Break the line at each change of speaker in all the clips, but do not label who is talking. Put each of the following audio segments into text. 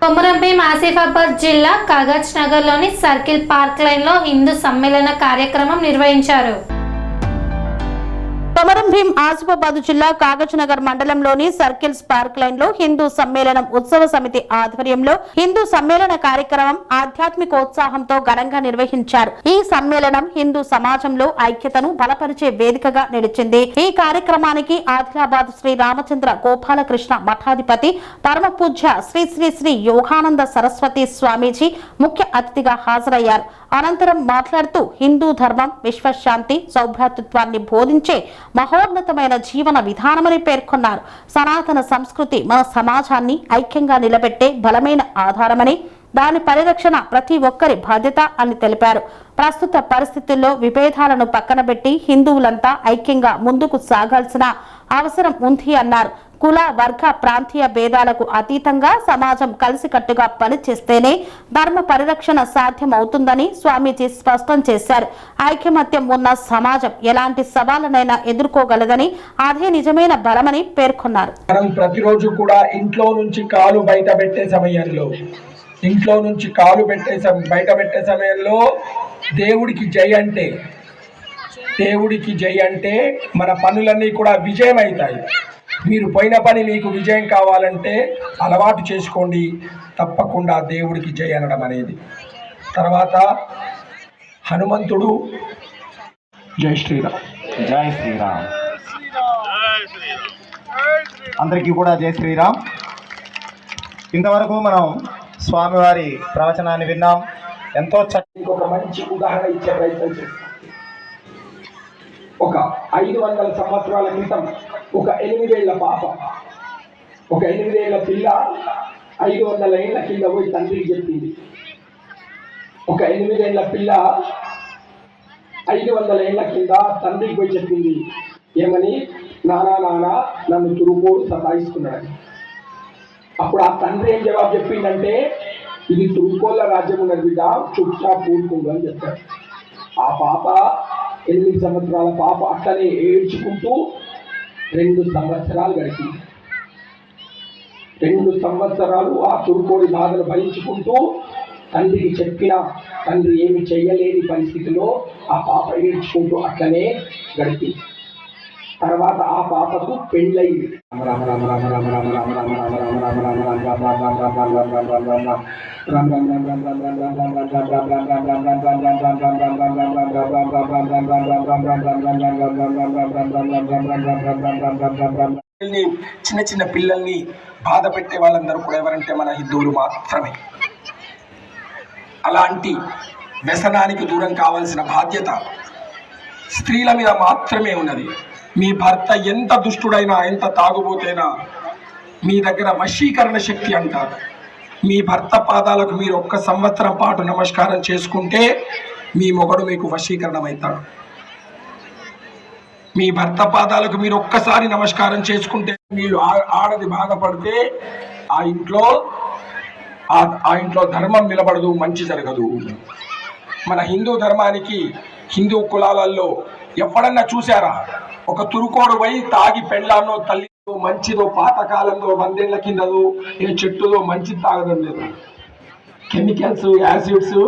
కొమరంభీం ఆసిఫాబాద్ జిల్లా కాగజ్ నగర్లోని circle park లైన్లో హిందూ సమ్మేళన కార్యక్రమం నిర్వహించారు.
కొమరంభీం ఆసిఫాబాద్ జిల్లా కాగజ్ నగర్ మండలంలోని సర్కిల్స్ పార్క్ లైన్ లో హిందూ సమ్మేళనం ఉత్సవ సమితి ఆధ్వర్యంలో హిందూ సమ్మేళన కార్యక్రమం ఆధ్యాత్మికోత్సాహంతో ఘనంగా నిర్వహించారు. ఈ సమ్మేళనం హిందూ సమాజంలో ఐక్యతను బలపరిచే వేదికగా నిలిచింది. ఈ కార్యక్రమానికి ఆదిలాబాద్ శ్రీ రామచంద్ర గోపాలకృష్ణ మఠాధిపతి పరమ పూజ్య శ్రీ శ్రీ శ్రీ యోగానంద సరస్వతి స్వామీజీ ముఖ్య అతిథిగా హాజరయ్యారు. అనంతరం మాట్లాడుతూ హిందూ ధర్మం విశ్వశాంతి సౌభ్రాతృత్వాన్ని బోధించే మహోన్నతమైన జీవన విధానమని పేర్కొన్నారు. సనాతన సంస్కృతి మన సమాజాన్ని ఐక్యంగా నిలబెట్టే బలమైన ఆధారమని, దాని పరిరక్షణ ప్రతి ఒక్కరి బాధ్యత అని తెలిపారు. ప్రస్తుత పరిస్థితుల్లో విభేదాలను పక్కనబెట్టి హిందువులంతా ఐక్యంగా ముందుకు సాగాల్సిన అవసరం ఉంది అన్నారు. కుల వర్గ ప్రాంతీయ భేదాలకు అతీతంగా సమాజం కలిసికట్టుగా పనిచేస్తేనే ధర్మ పరిరక్షణ సాధ్యమవుతుందని స్వామీజీ స్పష్టం చేశారు. ఐకమత్యం ఉన్న సమాజం ఎలాంటి సవాళ్లనైనా ఎదుర్కోగలదని, అదే నిజమైన బలమని పేర్కొన్నారు.
మనం ప్రతిరోజు కూడా ఇంట్లో నుంచి కాలు బయట పెట్టే సమయంలో దేవుడికి జై అంటే మన పనులన్నీ కూడా విజయం అవుతాయి. మీరు పోయిన పని మీకు విజయం కావాలంటే అలవాటు చేసుకోండి, తప్పకుండా దేవుడికి జై అనడం అనేది. తర్వాత హనుమంతుడు జై శ్రీరామ్.
జై శ్రీరామ్. అందరికీ కూడా జై శ్రీరామ్. ఇంతవరకు మనం స్వామివారి ప్రవచనాన్ని విన్నాం. ఎంతో
చక్కగా ఒక మంచి ఉదాహరణ ఇచ్చే ప్రయత్నం చేస్తాం. ఒక 500 సంవత్సరాల క్రితం ఒక 8 ఏళ్ల పాప, ఒక 8 ఏళ్ల పిల్ల 500 ఏళ్ల కింద పోయి తండ్రికి చెప్పింది. ఒక 8 ఏళ్ల పిల్ల 500 ఏళ్ల కింద తండ్రికి పోయి చెప్పింది ఏమని, నానా నన్ను తురుకోడు సతాయిస్తున్నాడని. అప్పుడు ఆ తండ్రి ఏం జవాబు చెప్పిందంటే, ఇది తురుకోళ్ళ రాజ్యం ఉన్నది బిడ్డ, చుట్టా పూడుకుండు అని చెప్పాడు. ఆ పాప 8 సంవత్సరాల పాప అట్లనే ఏడ్చుకుంటూ 2 సంవత్సరాలు గడిపింది. 2 సంవత్సరాలు ఆ తురుకోడి బాధలు భరించుకుంటూ తండ్రికి చెప్పిన తండ్రి ఏమి చెయ్యలేని పరిస్థితిలో ఆ పాప ఏడ్చుకుంటూ అట్లనే గడిపింది. తర్వాత ఆ పాపకు పెళ్ళయింది. చిన్న చిన్న పిల్లల్ని బాధ పెట్టే వాళ్ళందరూ కూడా ఎవరంటే మన హిందువులు మాత్రమే. అలాంటి వ్యసనానికి దూరం కావాల్సిన బాధ్యత స్త్రీల మీద మాత్రమే ఉన్నది. మీ భర్త ఎంత దుష్టుడైనా, ఎంత తాగుబోతైనా మీ దగ్గర వశీకరణ శక్తి అంటారు. మీ భర్త పాదాలకు మీరు 1 సంవత్సరం పాటు నమస్కారం చేసుకుంటే మీ మొగడు మీకు వశీకరణం అవుతాడు. మీ భర్త పాదాలకు మీరు ఒక్కసారి నమస్కారం చేసుకుంటే, మీరు ఆడది బాధపడితే ఆ ఇంట్లో ధర్మం నిలబడదు, మంచి జరగదు. మన హిందూ ధర్మానికి, హిందూ కులాలలో ఎప్పుడన్నా చూసారా ఒక తురుకోడు పోయి తాగి పెళ్ళాన్నో తల్లిదో మంచిదో పాతకాలంలో 100 ఏళ్ల కిందదో ఏ చెట్టుదో మంచి తాగడం లేదు. కెమికల్స్, యాసిడ్స్,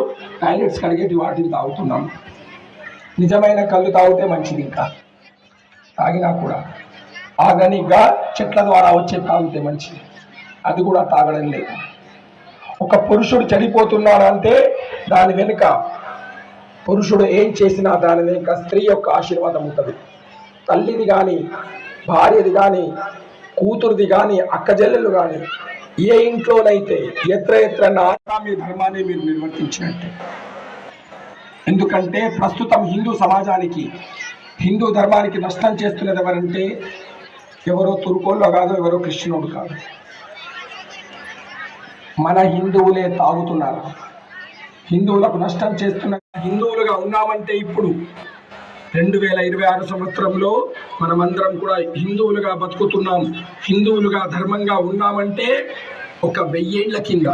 టాయిలెట్స్ కడిగేటి వాటిని తాగుతున్నాం. నిజమైన కళ్ళు తాగితే మంచిది. ఇంకా తాగినా కూడా ఆర్గానిక్గా చెట్ల ద్వారా వచ్చే తాగితే మంచిది. అది కూడా తాగడం లేదు. ఒక పురుషుడు చనిపోతున్నాడంటే దాని వెనుక, పురుషుడు ఏం చేసినా దాని వెనుక స్త్రీ యొక్క ఆశీర్వాదం ఉంటుంది. తల్లిది కానీ, భార్యది కానీ, కూతురుది కానీ, అక్కజల్లెలు కానీ, ఏ ఇంట్లోనైతే ఎత్ర మీ ధర్మాన్ని మీరు నిర్వర్తించినట్టే. ఎందుకంటే ప్రస్తుతం హిందూ సమాజానికి, హిందూ ధర్మానికి నష్టం చేస్తున్నది ఎవరంటే ఎవరో తురుకోళ్ళు కాదు, ఎవరో కృష్ణుడు కాదు, మన హిందువులే తాగుతున్నారు. హిందువులకు నష్టం చేస్తున్న హిందువులుగా ఉన్నామంటే ఇప్పుడు 2026 సంవత్సరంలో మనమందరం కూడా హిందువులుగా బతుకుతున్నాం. హిందువులుగా ధర్మంగా ఉన్నామంటే ఒక 1000 ఏళ్ల కింద,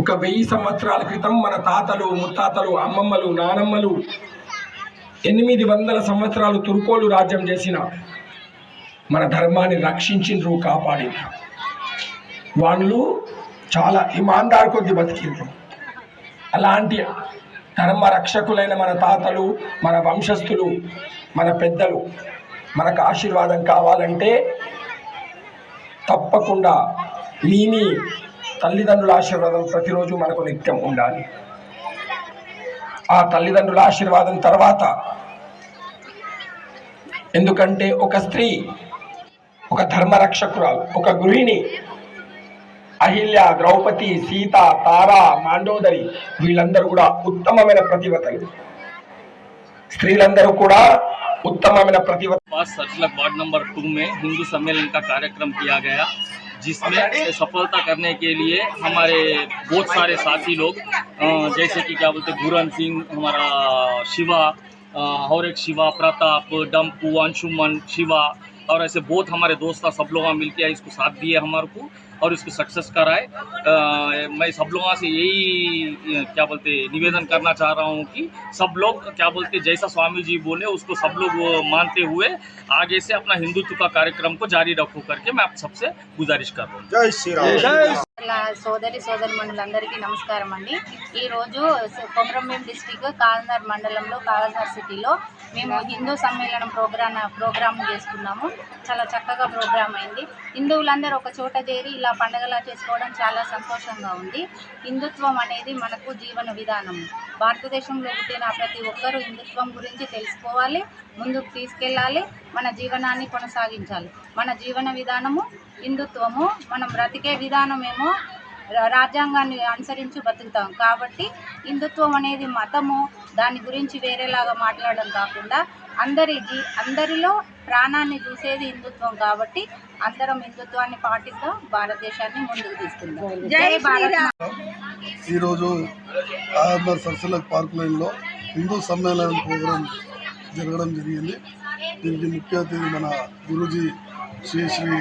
ఒక 1000 సంవత్సరాల క్రితం మన తాతలు, ముత్తాతలు, అమ్మమ్మలు, నానమ్మలు 800 సంవత్సరాలు తురుకోళ్ళు రాజ్యం చేసిన మన ధర్మాన్ని రక్షించిండ్రు, కాపాడిండ్రు. వాళ్ళు చాలా ఇమాందార్ కొద్ది బతికిండ్రు. అలాంటి ధర్మ రక్షకులైన మన తాతలు, మన వంశస్థులు, మన పెద్దలు మనకు ఆశీర్వాదం కావాలంటే తప్పకుండా మీ తల్లిదండ్రుల ఆశీర్వాదం ప్రతిరోజు మనకు నిత్యం ఉండాలి. ఆ తల్లిదండ్రుల ఆశీర్వాదం తర్వాత, ఎందుకంటే ఒక స్త్రీ, ఒక ధర్మరక్షకురాలు, ఒక గృహిణి, అహిల్య, ద్రౌపది, సీత, తార, మాండోదరి వీళ్ళందరూ కూడా ఉత్తమమైన ప్రతివతలు. స్త్రీలందరూ కూడా उत्तम
सर्किल वार्ड नंबर 2 में हिंदू सम्मेलन का कार्यक्रम किया गया, जिसमें सफलता करने के लिए हमारे बहुत सारे साथी लोग जैसे कि क्या बोलते गुरन सिंह, हमारा शिवा और एक शिवा, प्रताप, डम्पू, अंशुमन, शिवा और ऐसे बहुत हमारे दोस्त सब लोग मिलकर इसको साथ दिए हमारे को और इसको सक्सेस कराए। मैं सब लोगों से यही क्या बोलते निवेदन करना चाह रहा हूँ कि सब लोग क्या बोलते जैसा स्वामी जी बोले उसको सब लोग मानते हुए आगे से अपना हिंदुत्व का कार्यक्रम को जारी रखो करके मैं आप सबसे गुजारिश कर रहा हूँ।
जय श्री राम।
సోదరి సోదరిమణులందరికీ నమస్కారం అండి. ఈరోజు కొమరంభీం డిస్టిక్ కాగజ్నగర్ మండలంలో కాగజ్నగర్ సిటీలో మేము హిందూ సమ్మేళనం ప్రోగ్రామ్ చేసుకున్నాము. చాలా చక్కగా ప్రోగ్రామ్ అయింది. హిందువులందరూ ఒక చోట చేరి ఇలా పండుగలా చేసుకోవడం చాలా సంతోషంగా ఉంది. హిందుత్వం అనేది మనకు జీవన విధానం. భారతదేశంలో పుట్టిన ప్రతి ఒక్కరూ హిందుత్వం గురించి తెలుసుకోవాలి, ముందుకు తీసుకెళ్ళాలి, మన జీవనాన్ని కొనసాగించాలి. మన జీవన విధానము హిందుత్వము, మనం బ్రతికే విధానమేమో రాజ్యాంగాన్ని అనుసరించి బతుకుతాం. కాబట్టి హిందుత్వం అనేది మతము, దాని గురించి వేరేలాగా మాట్లాడడం కాకుండా అందరిలో ప్రాణాన్ని చూసేది హిందుత్వం. కాబట్టి అందరం హిందుత్వాన్ని పాటిద్దాం, భారతదేశాన్ని ముందుకు తీసుకుందాం. జై భారత్.
ఈరోజు కాగజ్నగర్ సర్కిల్ పార్క్ లైన్లో హిందూ సమ్మేళనం ప్రోగ్రాం జరగడం జరిగింది. దీనికి ముఖ్య అతిథి మన గురూజీ శ్రీ శ్రీ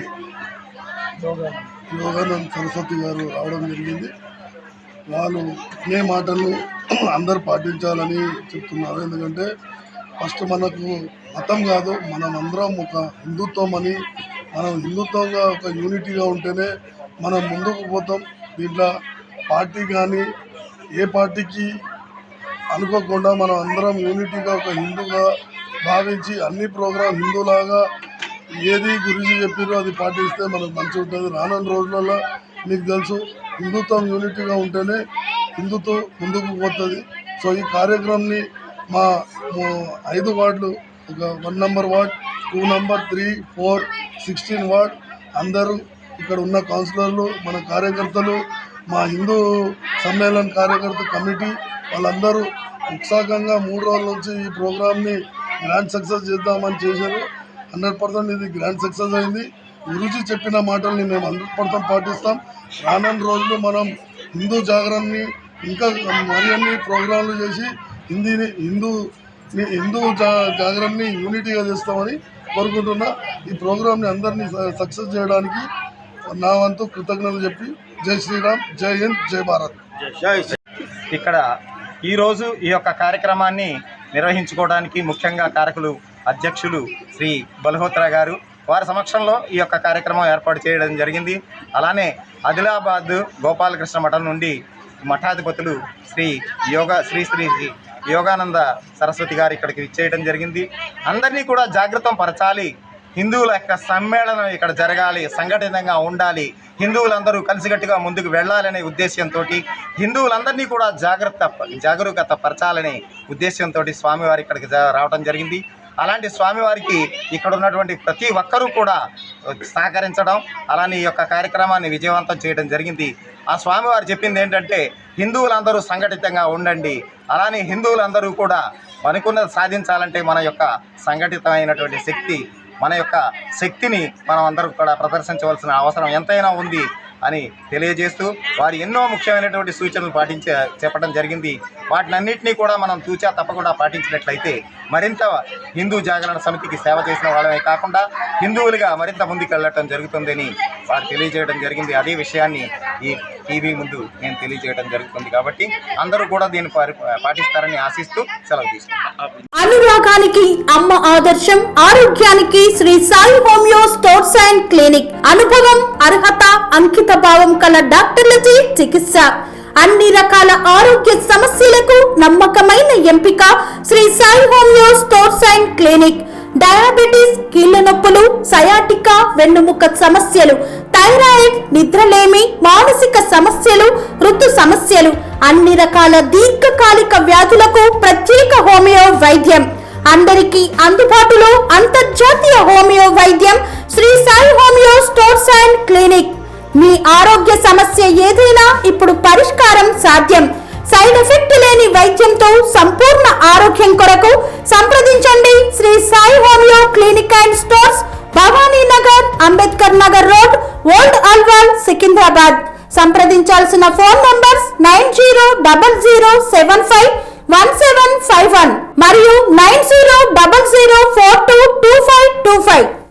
యోగానంద్ సరస్వతి గారు రావడం జరిగింది. వాళ్ళు అనే మాటలు అందరు పాటించాలని చెప్తున్నారు. ఎందుకంటే ఫస్ట్ మనకు మతం కాదు, మనం అందరం ఒక హిందుత్వం అని, మనం హిందుత్వంగా ఒక యూనిటీగా ఉంటేనే మనం ముందుకు పోతాం. దీంట్లో పార్టీ కానీ ఏ పార్టీకి అనుకోకుండా మనం అందరం యూనిటీగా ఒక హిందూగా భావించి అన్ని ప్రోగ్రాం హిందూలాగా ఏది గురించి చెప్పారో అది పాటిస్తే మనకు మంచిగా ఉంటుంది. రానున్న రోజులలో మీకు తెలుసు హిందుత్వం యూనిటీగా ఉంటేనే హిందుత్వం ముందుకు పోతుంది. సో ఈ కార్యక్రమాన్ని మా 5 వార్డులు, ఒక 1 నంబర్ వార్డ్, 2 నంబర్, 3, 4, 16 వార్డ్ అందరూ ఇక్కడ ఉన్న కౌన్సిలర్లు, మన కార్యకర్తలు, మా హిందూ సమ్మేళన కార్యకర్త కమిటీ వాళ్ళందరూ ఉత్సాహంగా 3 రోజుల నుంచి ఈ ప్రోగ్రామ్ని గ్రాండ్ సక్సెస్ చేద్దామని చేశారు. 100% ఇది గ్రాండ్ సక్సెస్ అయింది. గురూజీ చెప్పిన మాటల్ని మేము 100% పాటిస్తాం. రానున్న రోజులు మనం హిందూ జాగరణని ఇంకా మరి అన్ని ప్రోగ్రాంలు చేసి హిందూ జాగరణని యూనిటీగా చేస్తామని కోరుకుంటున్నా. ఈ ప్రోగ్రామ్ని అందరినీ సక్సెస్ చేయడానికి నా వంతు కృతజ్ఞతలు చెప్పి జై శ్రీరామ్, జై హింద్, జై భారత్.
ఇక్కడ ఈరోజు ఈ యొక్క కార్యక్రమాన్ని నిర్వహించుకోవడానికి ముఖ్యంగా కారకులు అధ్యక్షులు శ్రీ బల్హోత్రా గారు, వారి సమక్షంలో ఈ యొక్క కార్యక్రమం ఏర్పాటు చేయడం జరిగింది. అలానే ఆదిలాబాద్ గోపాలకృష్ణ మఠం నుండి మఠాధిపతులు శ్రీ యోగానంద సరస్వతి గారు ఇక్కడికి విచ్చేయడం జరిగింది. అందరినీ కూడా జాగృతం పరచాలి, హిందువుల యొక్క సమ్మేళనం ఇక్కడ జరగాలి, సంఘటితంగా ఉండాలి, హిందువులందరూ కలిసికట్టుగా ముందుకు వెళ్ళాలనే ఉద్దేశంతో హిందువులందరినీ కూడా జాగరూకత పరచాలనే ఉద్దేశంతో స్వామివారి ఇక్కడికి రావడం జరిగింది. అలాంటి స్వామివారికి ఇక్కడ ఉన్నటువంటి ప్రతి ఒక్కరూ కూడా సహకరించడం, అలానే ఈ యొక్క కార్యక్రమాన్ని విజయవంతం చేయడం జరిగింది. ఆ స్వామివారు చెప్పింది ఏంటంటే హిందువులందరూ సంఘటితంగా ఉండండి, అలానే హిందువులందరూ కూడా అనుకున్నది సాధించాలంటే మన యొక్క సంఘటితమైనటువంటి మన యొక్క శక్తిని మనం అందరూ కూడా ప్రదర్శించవలసిన అవసరం ఎంతైనా ఉంది అని తెలియజేస్తూ వారు ఎన్నో ముఖ్యమైనటువంటి సూచనలు చెప్పడం జరిగింది. వాటినన్నింటినీ కూడా మనం తూచా తప్పకుండా పాటించినట్లయితే మరింత హిందూ జాగరణ సమితికి సేవ చేసిన వాళ్ళమే కాకుండా హిందువులుగా మరింత ముందుకు వెళ్ళటం జరుగుతుందని వారు తెలియజేయడం జరిగింది. అదే విషయాన్ని ఈ టీవీ ముందు నేను తెలియజేయడం జరుగుతుంది. కాబట్టి అందరూ కూడా దీన్ని పాటిస్తారని ఆశిస్తూ సెలవు తీసుకుంటాం.
అనురాగానికి అమ్మ ఆదర్శం, ఆరోగ్యానికి Shri Sai homeo stores and clinic. అనుభవం, అర్హత, అంకిత భావం కల డాక్టర్లచే చికిత్స. అన్ని రకాల ఆరోగ్య సమస్యలకు నమ్మకమైన ఎంపిక Shri Sai homeo stores and clinic. Diabetes, కీళ్ల నొప్పులు, సయాటికా, వెన్నుముక సమస్యలు, థైరాయిడ్, నిద్రలేమి, మానసిక సమస్యలు, ఋతు సమస్యలు, అన్ని రకాల దీర్ఘకాలిక వ్యాధులకు ప్రత్యేక హోమియో వైద్యం. అందరికీ అందుబాటులో అంతర్జాతీయ హోమియో వైద్యం Shri Sai homeo stores and clinic. మీ ఆరోగ్య సమస్య ఏదైనా ఇప్పుడు పరిష్కారం సాధ్యం. సైడ్ ఎఫెక్ట్ లేని వైద్యంతో సంపూర్ణ ఆరోగ్యం కొరకు సంప్రదించండి Shri Sai homeo clinic and stores, Bhavani Nagar, Ambedkar Nagar road, old Alwal, Secunderabad. సంప్రదించాల్సిన ఫోన్ నంబర్స్ 9000751751 మరియు 9000422525.